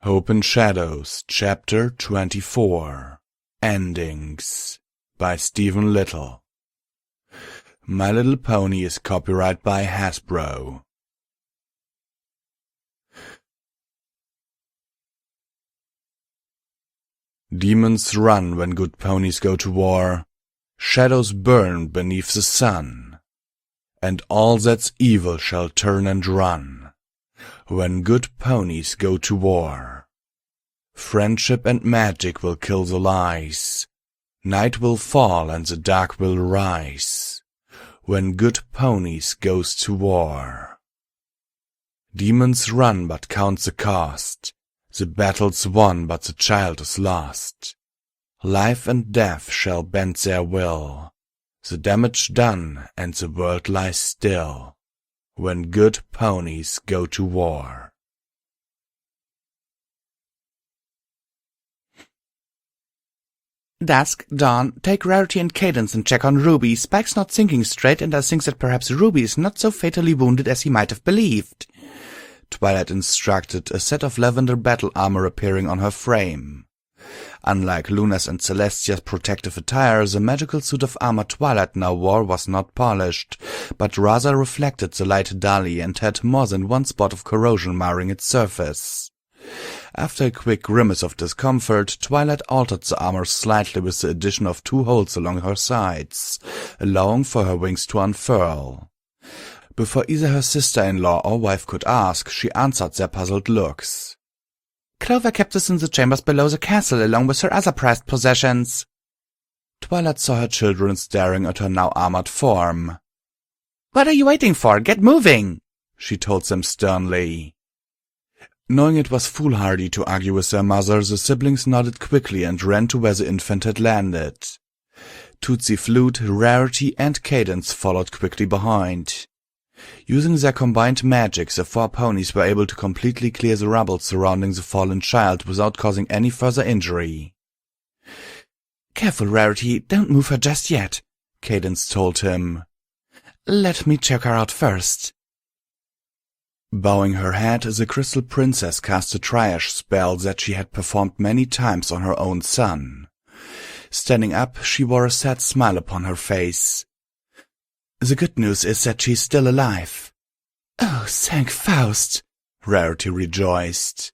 Hope and Shadows, Chapter 24 Endings by Stephen Little. My Little Pony is copyright by Hasbro. Demons run when good ponies go to war, shadows burn beneath the sun, and all that's evil shall turn and run when good ponies go to war. Friendship and magic will kill the lies, night will fall and the dark will rise when good ponies goes to war. Demons run but count the cost, the battle's won but the child is lost. Life and death shall bend their will, the damage done and the world lies still when good ponies go to war. Dusk, Dawn, take Rarity and Cadence and check on Ruby. Spike's not thinking straight, and I think that perhaps Ruby is not so fatally wounded as he might have believed. Twilight instructed, a set of lavender battle armor appearing on her frame. Unlike Luna's and Celestia's protective attire, the magical suit of armor Twilight now wore was not polished, but rather reflected the light dully and had more than one spot of corrosion marring its surface. After a quick grimace of discomfort, Twilight altered the armor slightly with the addition of 2 holes along her sides, allowing for her wings to unfurl. Before either her sister-in-law or wife could ask, she answered their puzzled looks. "Clover kept us in the chambers below the castle, along with her other prized possessions." Twilight saw her children staring at her now armored form. "What are you waiting for? Get moving!" she told them sternly. Knowing it was foolhardy to argue with their mother, the siblings nodded quickly and ran to where the infant had landed. Tootsie Flute, Rarity, and Cadence followed quickly behind. Using their combined magic, the 4 ponies were able to completely clear the rubble surrounding the fallen child without causing any further injury. "Careful, Rarity, don't move her just yet," Cadence told him. "Let me check her out first." Bowing her head, the Crystal Princess cast a triage spell that she had performed many times on her own son. Standing up, she wore a sad smile upon her face. "The good news is that she's still alive." "Oh, thank Faust," Rarity rejoiced.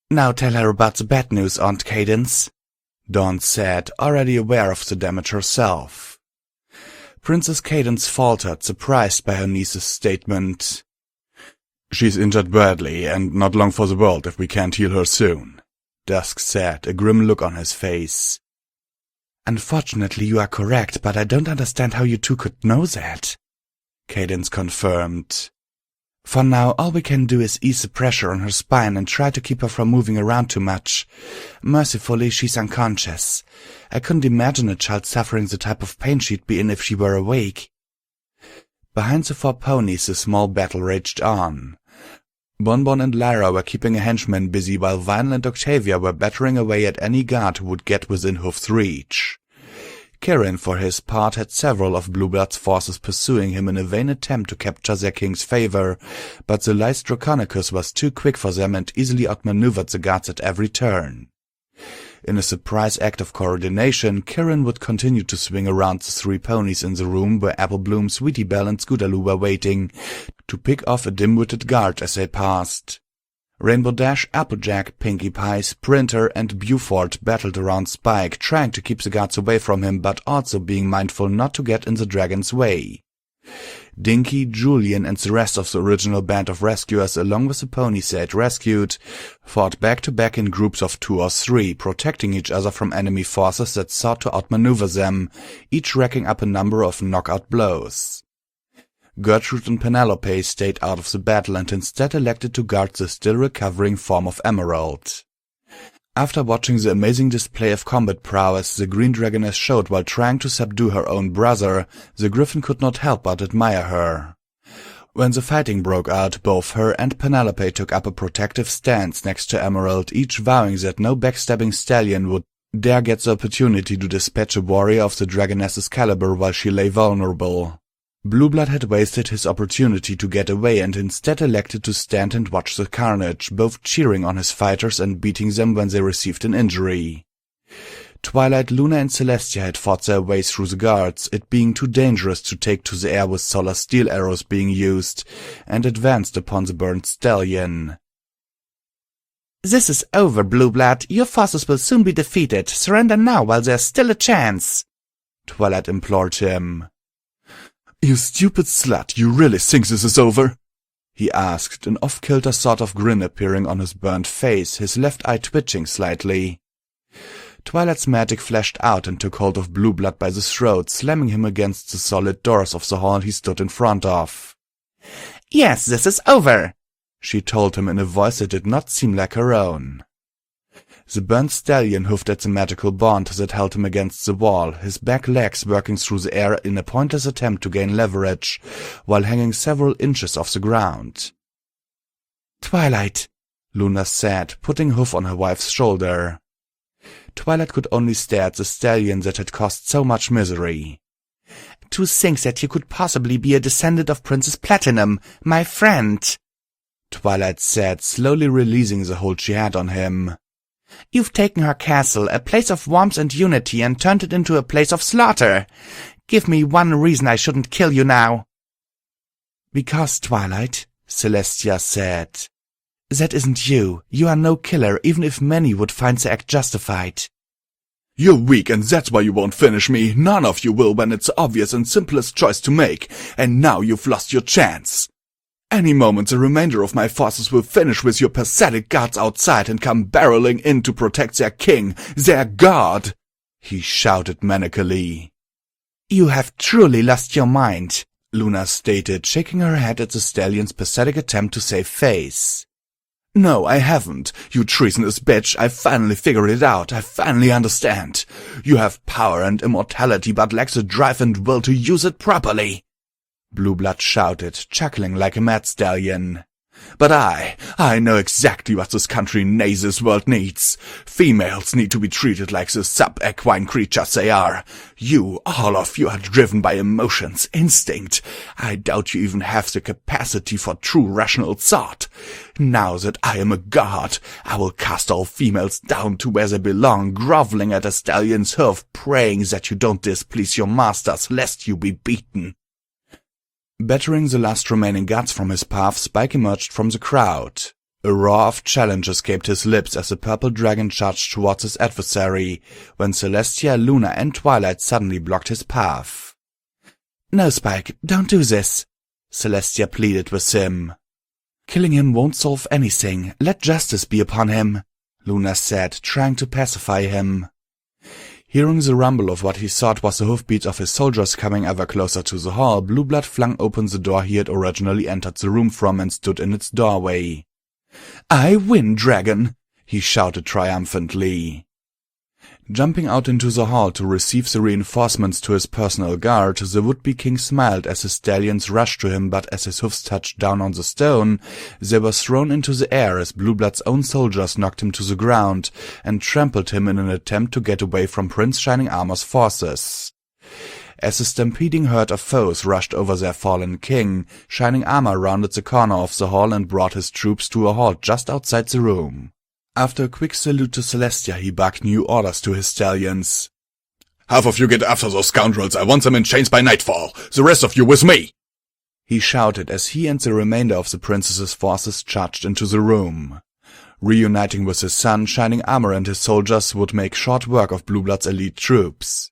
"Now tell her about the bad news, Aunt Cadence," Dawn said, already aware of the damage herself. Princess Cadence faltered, surprised by her niece's statement. "She's injured badly, and not long for the world if we can't heal her soon," Dusk said, a grim look on his face. "Unfortunately, you are correct, but I don't understand how you two could know that," Cadence confirmed. "For now, all we can do is ease the pressure on her spine and try to keep her from moving around too much. Mercifully, she's unconscious. I couldn't imagine a child suffering the type of pain she'd be in if she were awake." Behind the 4 ponies, the small battle raged on. Bonbon and Lyra were keeping a henchman busy while Vinyl and Octavia were battering away at any guard who would get within hoof's reach. Kirin, for his part, had several of Bluebeard's forces pursuing him in a vain attempt to capture their king's favor, but the Lys Draconicus was too quick for them and easily outmaneuvered the guards at every turn. In a surprise act of coordination, Kirin would continue to swing around the 3 ponies in the room where Applebloom, Sweetie Belle, and Scootaloo were waiting, to pick off a dim-witted guard as they passed. Rainbow Dash, Applejack, Pinkie Pie, Sprinter, and Buford battled around Spike, trying to keep the guards away from him but also being mindful not to get in the dragon's way. Dinky, Julian, and the rest of the original band of rescuers, along with the ponies they had rescued, fought back-to-back in groups of 2 or 3, protecting each other from enemy forces that sought to outmaneuver them, each racking up a number of knockout blows. Gertrude and Penelope stayed out of the battle and instead elected to guard the still recovering form of Emerald. After watching the amazing display of combat prowess the Green Dragoness showed while trying to subdue her own brother, the Griffin could not help but admire her. When the fighting broke out, both her and Penelope took up a protective stance next to Emerald, each vowing that no backstabbing stallion would dare get the opportunity to dispatch a warrior of the Dragoness's caliber while she lay vulnerable. Blueblood had wasted his opportunity to get away and instead elected to stand and watch the carnage, both cheering on his fighters and beating them when they received an injury. Twilight, Luna and Celestia had fought their way through the guards, it being too dangerous to take to the air with solar steel arrows being used, and advanced upon the burned stallion. "This is over, Blueblood. Your forces will soon be defeated. Surrender now while there's still a chance," Twilight implored him. "You stupid slut, you really think this is over?" he asked, an off-kilter sort of grin appearing on his burnt face, his left eye twitching slightly. Twilight's magic flashed out and took hold of Blueblood by the throat, slamming him against the solid doors of the hall he stood in front of. "Yes, this is over," she told him in a voice that did not seem like her own. The burnt stallion hoofed at the magical bond that held him against the wall, his back legs working through the air in a pointless attempt to gain leverage, while hanging several inches off the ground. "Twilight," Luna said, putting a hoof on her wife's shoulder. Twilight could only stare at the stallion that had caused so much misery. "To think that you could possibly be a descendant of Princess Platinum, my friend," Twilight said, slowly releasing the hold she had on him. "You've taken her castle, a place of warmth and unity, and turned it into a place of slaughter. Give me one reason I shouldn't kill you now." "Because, Twilight," Celestia said, "that isn't you. You are no killer, even if many would find the act justified." "You're weak, and that's why you won't finish me. None of you will when it's the obvious and simplest choice to make, and now you've lost your chance. Any moment the remainder of my forces will finish with your pathetic guards outside and come barreling in to protect their king, their god," he shouted manically. "You have truly lost your mind," Luna stated, shaking her head at the stallion's pathetic attempt to save face. "No, I haven't, you treasonous bitch. I finally figured it out. I finally understand. You have power and immortality, but lack the drive and will to use it properly," Blueblood shouted, chuckling like a mad stallion. "But I know exactly what this country, nay, this world needs. Females need to be treated like the sub-equine creatures they are. You, all of you, are driven by emotions, instinct. I doubt you even have the capacity for true rational thought. Now that I am a god, I will cast all females down to where they belong, groveling at a stallion's hoof, praying that you don't displease your masters, lest you be beaten." Battering the last remaining guards from his path, Spike emerged from the crowd. A roar of challenge escaped his lips as the purple dragon charged towards his adversary, when Celestia, Luna, and Twilight suddenly blocked his path. "No, Spike, don't do this," Celestia pleaded with him. "Killing him won't solve anything. Let justice be upon him," Luna said, trying to pacify him. Hearing the rumble of what he thought was the hoofbeats of his soldiers coming ever closer to the hall, Blueblood flung open the door he had originally entered the room from and stood in its doorway. "I win, dragon!" he shouted triumphantly. Jumping out into the hall to receive the reinforcements to his personal guard, the would-be king smiled as his stallions rushed to him, but as his hoofs touched down on the stone, they were thrown into the air as Blueblood's own soldiers knocked him to the ground and trampled him in an attempt to get away from Prince Shining Armor's forces. As a stampeding herd of foes rushed over their fallen king, Shining Armor rounded the corner of the hall and brought his troops to a halt just outside the room. After a quick salute to Celestia, he barked new orders to his stallions. "Half of you get after those scoundrels. I want them in chains by nightfall. The rest of you with me," he shouted as he and the remainder of the princess's forces charged into the room. Reuniting with his son, Shining Armor and his soldiers would make short work of Blueblood's elite troops.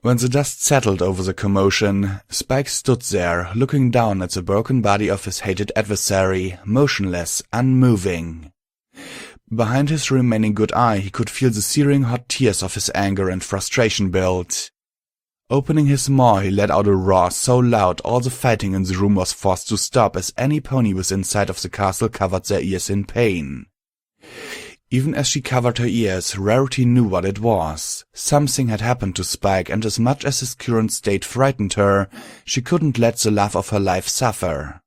When the dust settled over the commotion, Spike stood there, looking down at the broken body of his hated adversary, motionless, unmoving. Behind his remaining good eye, he could feel the searing hot tears of his anger and frustration build. Opening his maw, he let out a roar so loud all the fighting in the room was forced to stop as any pony within sight of the castle covered their ears in pain. Even as she covered her ears, Rarity knew what it was. Something had happened to Spike, and as much as his current state frightened her, she couldn't let the love of her life suffer.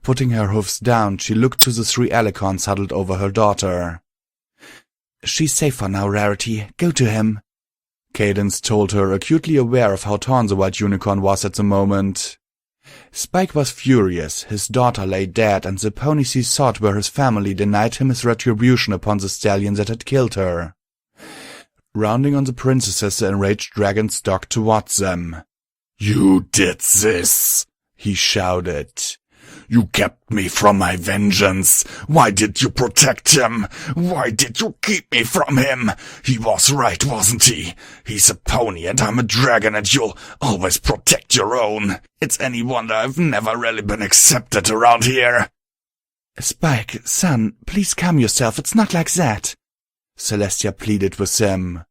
Putting her hoofs down, she looked to the 3 alicorns huddled over her daughter. "She's safe for now, Rarity. Go to him." Cadence told her, acutely aware of how torn the white unicorn was at the moment. Spike was furious. His daughter lay dead, and the ponies he sought were his family denied him his retribution upon the stallion that had killed her. Rounding on the princesses, the enraged dragon stalked towards them. "You did this," he shouted. "You kept me from my vengeance. Why did you protect him? Why did you keep me from him? He was right, wasn't he? He's a pony and I'm a dragon and you'll always protect your own. It's any wonder I've never really been accepted around here." "Spike, son, please calm yourself. It's not like that," Celestia pleaded with him.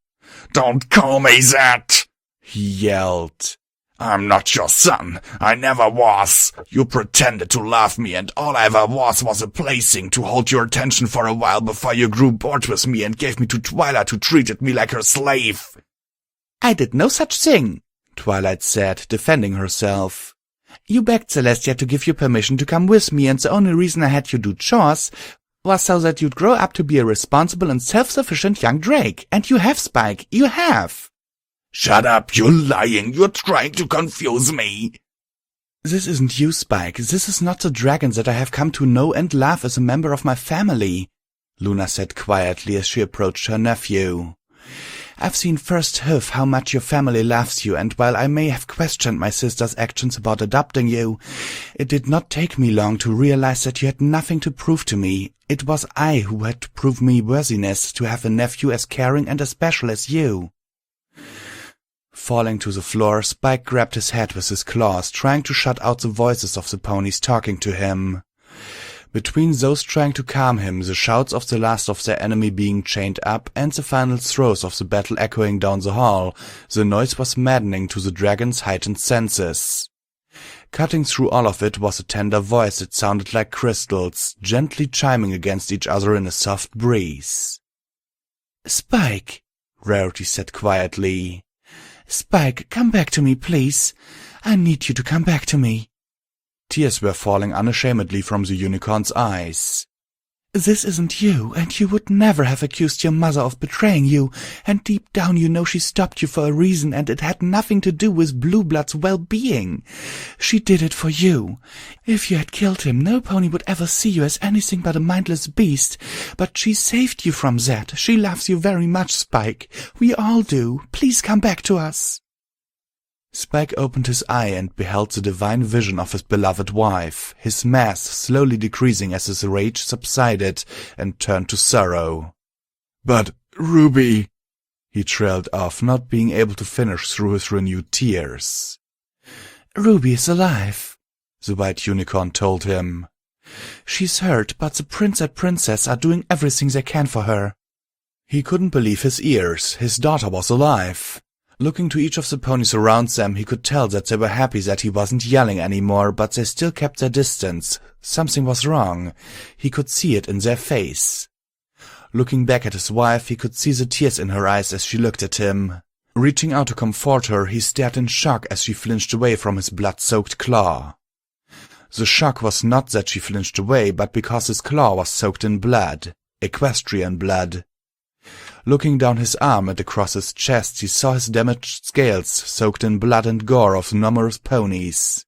"Don't call me that," he yelled. "I'm not your son. I never was. You pretended to love me, and all I ever was a plaything to hold your attention for a while before you grew bored with me and gave me to Twilight, who treated me like her slave." "I did no such thing," Twilight said, defending herself. "You begged Celestia to give you permission to come with me, and the only reason I had you do chores was so that you'd grow up to be a responsible and self-sufficient young drake. And you have, Spike, you have." "Shut up, you're lying. You're trying to confuse me." "This isn't you, Spike. This is not the dragon that I have come to know and love as a member of my family," Luna said quietly as she approached her nephew. "I've seen firsthand how much your family loves you, and while I may have questioned my sister's actions about adopting you, it did not take me long to realize that you had nothing to prove to me. It was I who had to prove me worthiness to have a nephew as caring and as special as you." Falling to the floor, Spike grabbed his head with his claws, trying to shut out the voices of the ponies talking to him. Between those trying to calm him, the shouts of the last of their enemy being chained up, and the final throes of the battle echoing down the hall, the noise was maddening to the dragon's heightened senses. Cutting through all of it was a tender voice that sounded like crystals, gently chiming against each other in a soft breeze. "Spike," Rarity said quietly. "Spike, come back to me, please. I need you to come back to me." Tears were falling unashamedly from the unicorn's eyes. "This isn't you, and you would never have accused your mother of betraying you, and deep down you know she stopped you for a reason, and it had nothing to do with Blue Blood's well-being. She did it for you. If you had killed him, no pony would ever see you as anything but a mindless beast, but she saved you from that. She loves you very much, Spike. We all do. Please come back to us." Spike opened his eye and beheld the divine vision of his beloved wife, his mass slowly decreasing as his rage subsided and turned to sorrow. "But, Ruby," he trailed off, not being able to finish through his renewed tears. "Ruby is alive," the white unicorn told him. "She's hurt, but the prince and princess are doing everything they can for her." He couldn't believe his ears. His daughter was alive. Looking to each of the ponies around them, he could tell that they were happy that he wasn't yelling anymore, but they still kept their distance. Something was wrong. He could see it in their face. Looking back at his wife, he could see the tears in her eyes as she looked at him. Reaching out to comfort her, he stared in shock as she flinched away from his blood-soaked claw. The shock was not that she flinched away, but because his claw was soaked in blood. Equestrian blood. Looking down his arm and across his chest, he saw his damaged scales soaked in blood and gore of numerous ponies.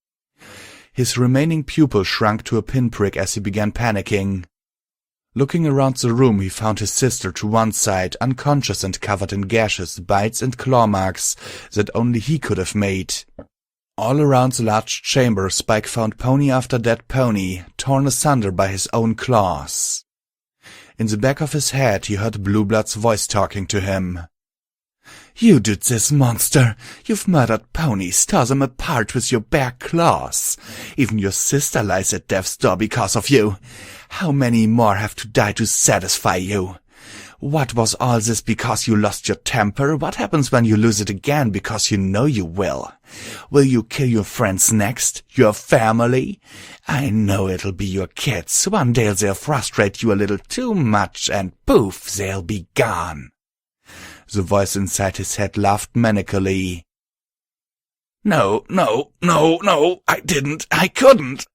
His remaining pupil shrunk to a pinprick as he began panicking. Looking around the room, he found his sister to one side, unconscious and covered in gashes, bites and claw marks that only he could have made. All around the large chamber, Spike found pony after dead pony, torn asunder by his own claws. In the back of his head, he heard Blue Blood's voice talking to him. "You did this, monster. You've murdered ponies, tore them apart with your bare claws. Even your sister lies at death's door because of you. How many more have to die to satisfy you? What was all this because you lost your temper? What happens when you lose it again because you know you will? Will you kill your friends next? Your family? I know it'll be your kids. One day they'll frustrate you a little too much and poof, they'll be gone." The voice inside his head laughed manically. No, I didn't. I couldn't."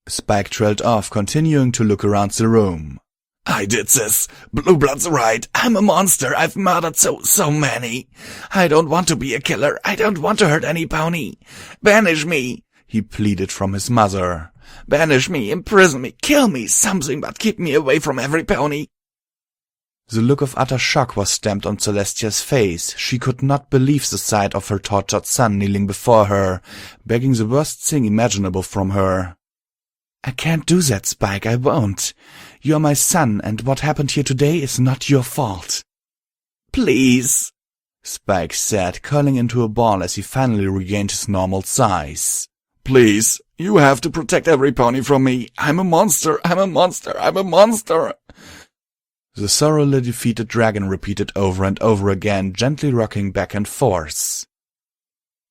Spike trailed off, continuing to look around the room. I did this. Blue Blood's right. I'm a monster. I've murdered so many. I don't want to be a killer. I don't want to hurt any pony. Banish me, he pleaded from his mother. Banish me, imprison me, kill me, something, but keep me away from every pony. The look of utter shock was stamped on Celestia's face. She could not believe the sight of her tortured son kneeling before her, begging the worst thing imaginable from her. I can't do that, Spike, I won't. You are my son, and what happened here today is not your fault. Please, Spike said, curling into a ball as he finally regained his normal size. Please, you have to protect every pony from me. I'm a monster, I'm a monster, I'm a monster. The thoroughly defeated dragon repeated over and over again, gently rocking back and forth.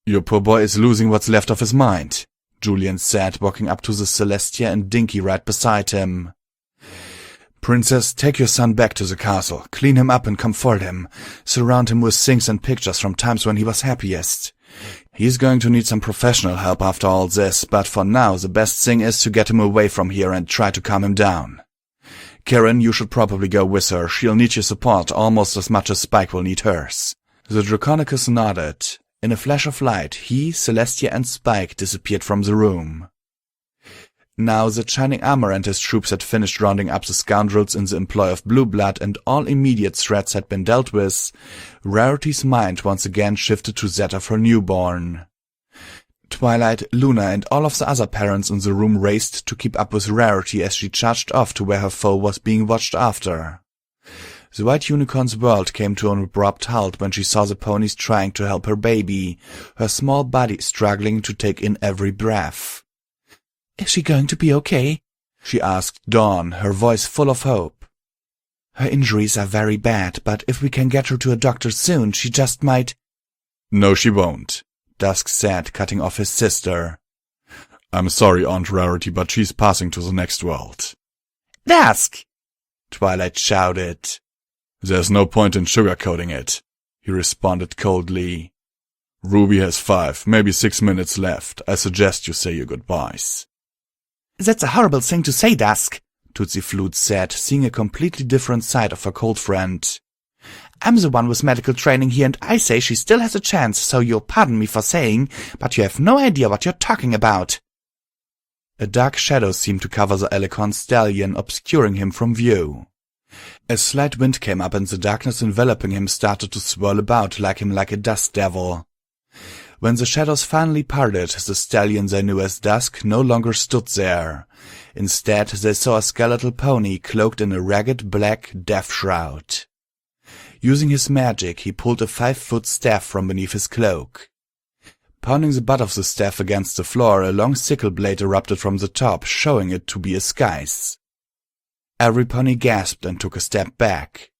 Your poor boy is losing what's left of his mind, Julian said, walking up to the Celestia and Dinky right beside him. Princess, take your son back to the castle, clean him up and comfort him, surround him with things and pictures from times when he was happiest. He's going to need some professional help after all this, but for now the best thing is to get him away from here and try to calm him down. Karen, you should probably go with her. She'll need your support almost as much as Spike will need hers. The Draconicus nodded. In a flash of light, he, Celestia, and Spike disappeared from the room. Now that Shining Armor and his troops had finished rounding up the scoundrels in the employ of Blue Blood and all immediate threats had been dealt with, Rarity's mind once again shifted to that of her newborn. Twilight, Luna, and all of the other parents in the room raced to keep up with Rarity as she charged off to where her foe was being watched after. The White Unicorn's world came to an abrupt halt when she saw the ponies trying to help her baby, her small body struggling to take in every breath. Is she going to be okay? She asked Dawn, her voice full of hope. Her injuries are very bad, but if we can get her to a doctor soon, she just might— No, she won't, Dusk said, cutting off his sister. I'm sorry, Aunt Rarity, but she's passing to the next world. Dusk! Twilight shouted. There's no point in sugarcoating it, he responded coldly. Ruby has 5, maybe 6 minutes left. I suggest you say your goodbyes. That's a horrible thing to say, Dusk, Tootsie Flute said, seeing a completely different side of her cold friend. I'm the one with medical training here, and I say she still has a chance, so you'll pardon me for saying, but you have no idea what you're talking about. A dark shadow seemed to cover the Alicorn stallion, obscuring him from view. A slight wind came up, and the darkness enveloping him started to swirl about like a dust devil. When the shadows finally parted, the stallion they knew as Dusk no longer stood there. Instead, they saw a skeletal pony cloaked in a ragged black death shroud. Using his magic, he pulled a 5-foot staff from beneath his cloak. Pounding the butt of the staff against the floor, a long sickle blade erupted from the top, showing it to be a scythe. Every pony gasped and took a step back.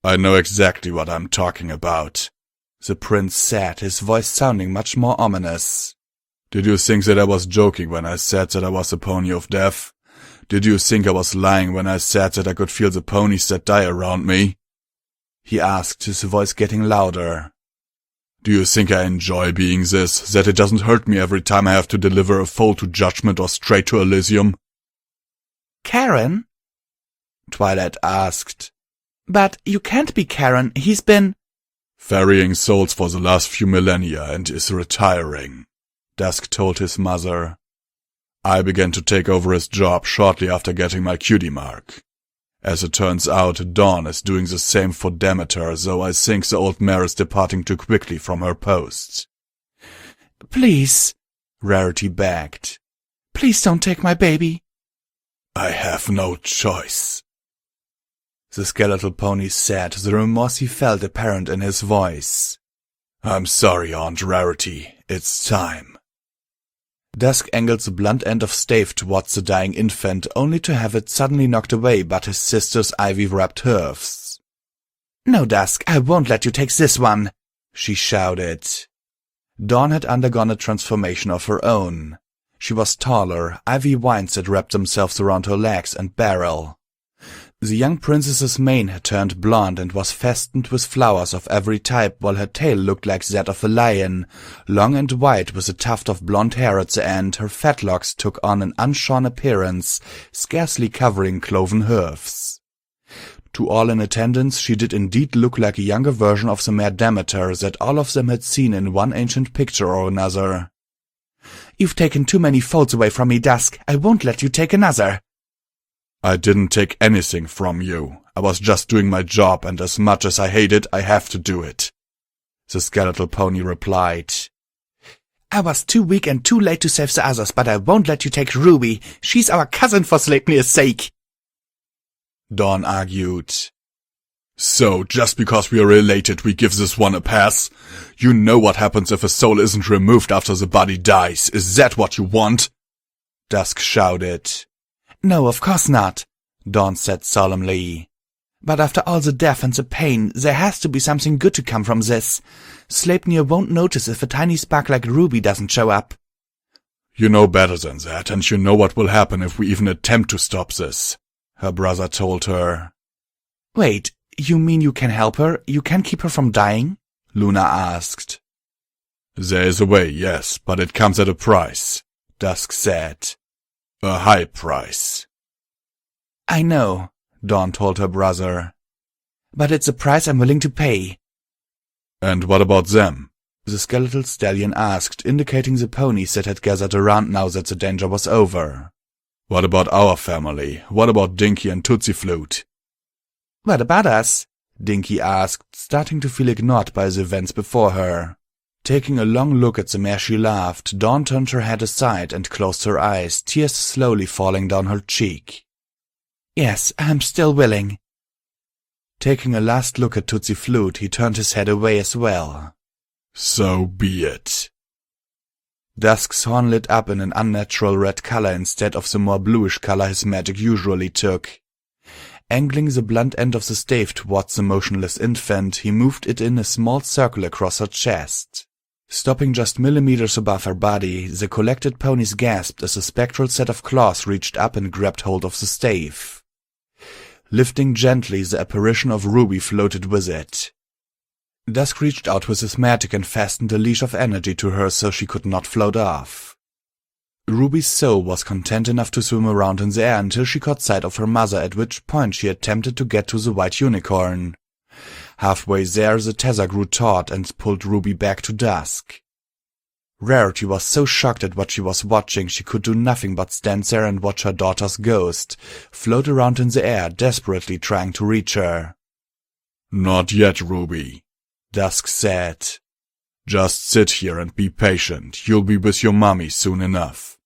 I know exactly what I'm talking about, the prince said, his voice sounding much more ominous. Did you think that I was joking when I said that I was a pony of death? Did you think I was lying when I said that I could feel the ponies that die around me? He asked, his voice getting louder. Do you think I enjoy being this, that it doesn't hurt me every time I have to deliver a foal to judgment or straight to Elysium? Karen? Twilight asked. But you can't be Karen, he's been— Ferrying souls for the last few millennia and is retiring, Dusk told his mother. I began to take over his job shortly after getting my cutie mark. As it turns out, Dawn is doing the same for Demeter, though I think the old mare is departing too quickly from her post. Please, Rarity begged. Please don't take my baby. I have no choice, the skeletal pony said, the remorse he felt apparent in his voice. I'm sorry, Aunt Rarity. It's time. Dusk angled the blunt end of stave towards the dying infant, only to have it suddenly knocked away by his sister's ivy-wrapped hooves. No, Dusk, I won't let you take this one, she shouted. Dawn had undergone a transformation of her own. She was taller, ivy vines had wrapped themselves around her legs and barrel. The young princess's mane had turned blonde and was festooned with flowers of every type, while her tail looked like that of a lion. Long and white, with a tuft of blonde hair at the end, her fetlocks took on an unshorn appearance, scarcely covering cloven hooves. To all in attendance, she did indeed look like a younger version of the Mare Demeter that all of them had seen in one ancient picture or another. "You've taken too many folds away from me, Dusk. I won't let you take another." "I didn't take anything from you. I was just doing my job, and as much as I hate it, I have to do it," the skeletal pony replied. "I was too weak and too late to save the others, but I won't let you take Ruby. She's our cousin for Sleipnir's sake," Dawn argued. "So, just because we are related, we give this one a pass? You know what happens if a soul isn't removed after the body dies. Is that what you want?" Dusk shouted. "No, of course not," Dawn said solemnly. "But after all the death and the pain, there has to be something good to come from this. Sleipnir won't notice if a tiny spark like Ruby doesn't show up." "You know better than that, and you know what will happen if we even attempt to stop this," her brother told her. "Wait, you mean you can help her? You can keep her from dying?" Luna asked. "There is a way, yes, but it comes at a price," Dusk said. "A high price." "I know," Dawn told her brother. "But it's a price I'm willing to pay." "And what about them?" the skeletal stallion asked, indicating the ponies that had gathered around now that the danger was over. "What about our family? What about Dinky and Tootsie Flute?" "What about us?" Dinky asked, starting to feel ignored by the events before her. Taking a long look at the mare she loved, Dawn turned her head aside and closed her eyes, tears slowly falling down her cheek. "Yes, I'm still willing." Taking a last look at Tootsie Flute, he turned his head away as well. "So be it." Dusk's horn lit up in an unnatural red color instead of the more bluish color his magic usually took. Angling the blunt end of the stave towards the motionless infant, he moved it in a small circle across her chest. Stopping just millimeters above her body, the collected ponies gasped as a spectral set of claws reached up and grabbed hold of the stave. Lifting gently, the apparition of Ruby floated with it. Dusk reached out with his magic and fastened a leash of energy to her so she could not float off. Ruby's soul was content enough to swim around in the air until she caught sight of her mother, at which point she attempted to get to the white unicorn. Halfway there, the tether grew taut and pulled Ruby back to Dusk. Rarity was so shocked at what she was watching she could do nothing but stand there and watch her daughter's ghost float around in the air, desperately trying to reach her. "Not yet, Ruby," Dusk said. "Just sit here and be patient. You'll be with your mommy soon enough,"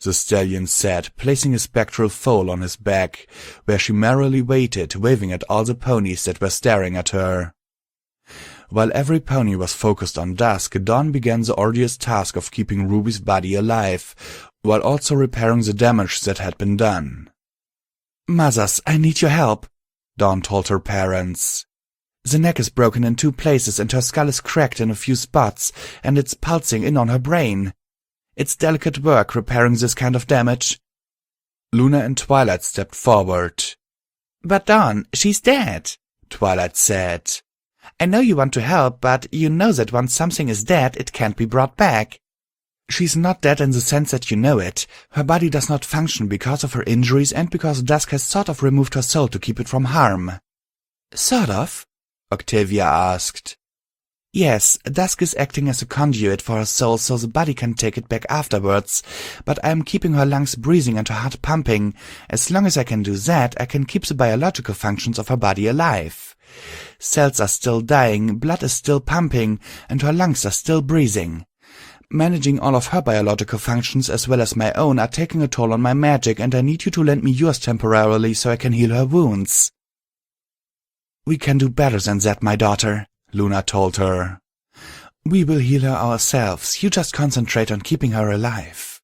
the stallion said, placing a spectral foal on his back, where she merrily waited, waving at all the ponies that were staring at her. While every pony was focused on Dusk, Dawn began the arduous task of keeping Ruby's body alive, while also repairing the damage that had been done. "Mothers, I need your help," Dawn told her parents. "The neck is broken in 2 places and her skull is cracked in a few spots, and it's pulsing in on her brain. It's delicate work repairing this kind of damage." Luna and Twilight stepped forward. "But Dawn, she's dead," Twilight said. "I know you want to help, but you know that once something is dead, it can't be brought back." "She's not dead in the sense that you know it. Her body does not function because of her injuries and because Dusk has sort of removed her soul to keep it from harm." "Sort of?" Octavia asked. "Yes, Dusk is acting as a conduit for her soul so the body can take it back afterwards, but I'm keeping her lungs breathing and her heart pumping. As long as I can do that, I can keep the biological functions of her body alive. Cells are still dying, blood is still pumping, and her lungs are still breathing. Managing all of her biological functions as well as my own are taking a toll on my magic, and I need you to lend me yours temporarily so I can heal her wounds." "We can do better than that, my daughter," Luna told her. "We will heal her ourselves. You just concentrate on keeping her alive."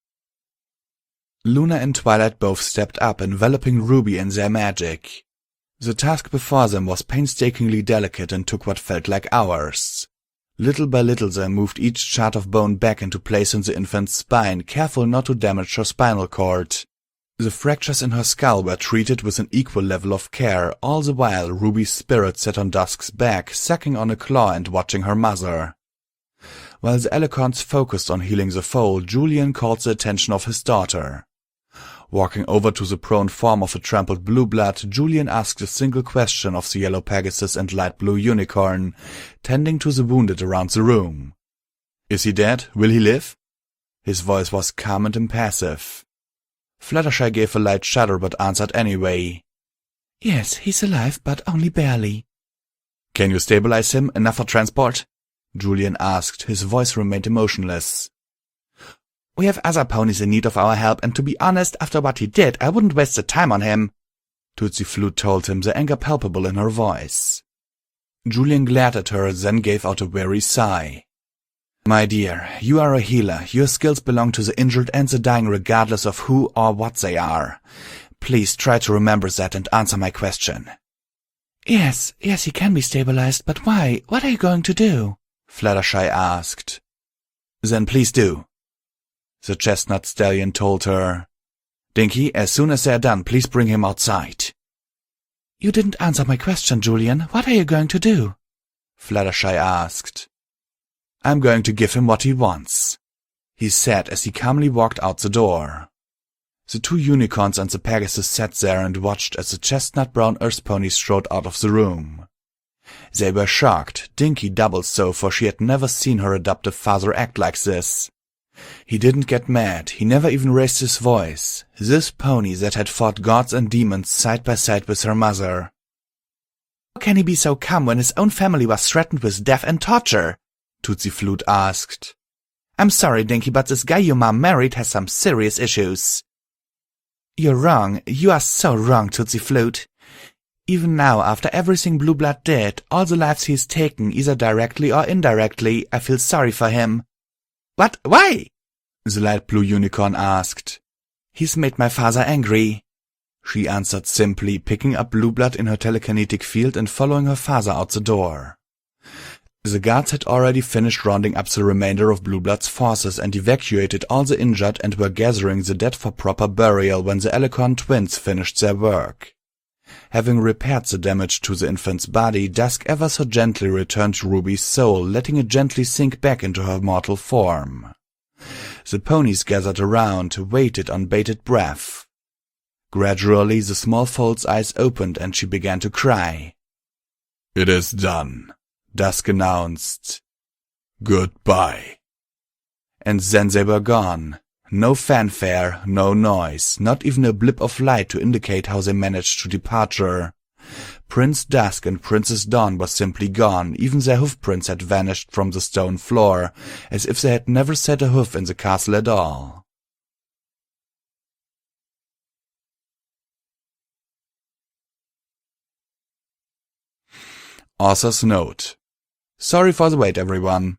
Luna and Twilight both stepped up, enveloping Ruby in their magic. The task before them was painstakingly delicate and took what felt like hours. Little by little they moved each shard of bone back into place in the infant's spine, careful not to damage her spinal cord. The fractures in her skull were treated with an equal level of care, all the while Ruby's spirit sat on Dusk's back, sucking on a claw and watching her mother. While the Alicorns focused on healing the foal, Julian called the attention of his daughter. Walking over to the prone form of a trampled blue blood, Julian asked a single question of the yellow Pegasus and light blue unicorn, tending to the wounded around the room. "Is he dead? Will he live?" His voice was calm and impassive. Fluttershy gave a light shudder but answered anyway. "Yes, he's alive, but only barely." "Can you stabilize him enough for transport?" Julian asked. His voice remained emotionless. "We have other ponies in need of our help, and to be honest, after what he did, I wouldn't waste the time on him," Tootsie Flute told him, the anger palpable in her voice. Julian glared at her, then gave out a weary sigh. "My dear, you are a healer. Your skills belong to the injured and the dying regardless of who or what they are. Please try to remember that and answer my question." Yes, he can be stabilized, but why? What are you going to do?" Fluttershy asked. "Then please do," the chestnut stallion told her. "Dinky, as soon as they're done, please bring him outside." "You didn't answer my question, Julian. What are you going to do?" Fluttershy asked. "I'm going to give him what he wants," he said as he calmly walked out the door. The two unicorns and the Pegasus sat there and watched as the chestnut-brown earth pony strode out of the room. They were shocked, Dinky double so, for she had never seen her adoptive father act like this. He didn't get mad, he never even raised his voice. This pony that had fought gods and demons side by side with her mother. "How can he be so calm when his own family was threatened with death and torture?" Tootsie Flute asked. "I'm sorry, Dinky, but this guy your mom married has some serious issues." "You're wrong. You are so wrong, Tootsie Flute. Even now, after everything Blue Blood did, all the lives he's taken, either directly or indirectly, I feel sorry for him." "What? Why?" the light blue unicorn asked. "He's made my father angry," she answered simply, picking up Blue Blood in her telekinetic field and following her father out the door. The guards had already finished rounding up the remainder of Blue Blood's forces and evacuated all the injured and were gathering the dead for proper burial when the Alicorn twins finished their work. Having repaired the damage to the infant's body, Dusk ever so gently returned to Ruby's soul, letting it gently sink back into her mortal form. The ponies gathered around, waited on bated breath. Gradually the small foal's eyes opened and she began to cry. "It is done," Dusk announced. "Goodbye." And then they were gone. No fanfare, no noise, not even a blip of light to indicate how they managed to departure. Prince Dusk and Princess Dawn were simply gone, even their hoofprints had vanished from the stone floor, as if they had never set a hoof in the castle at all. Author's note. Sorry for the wait, everyone.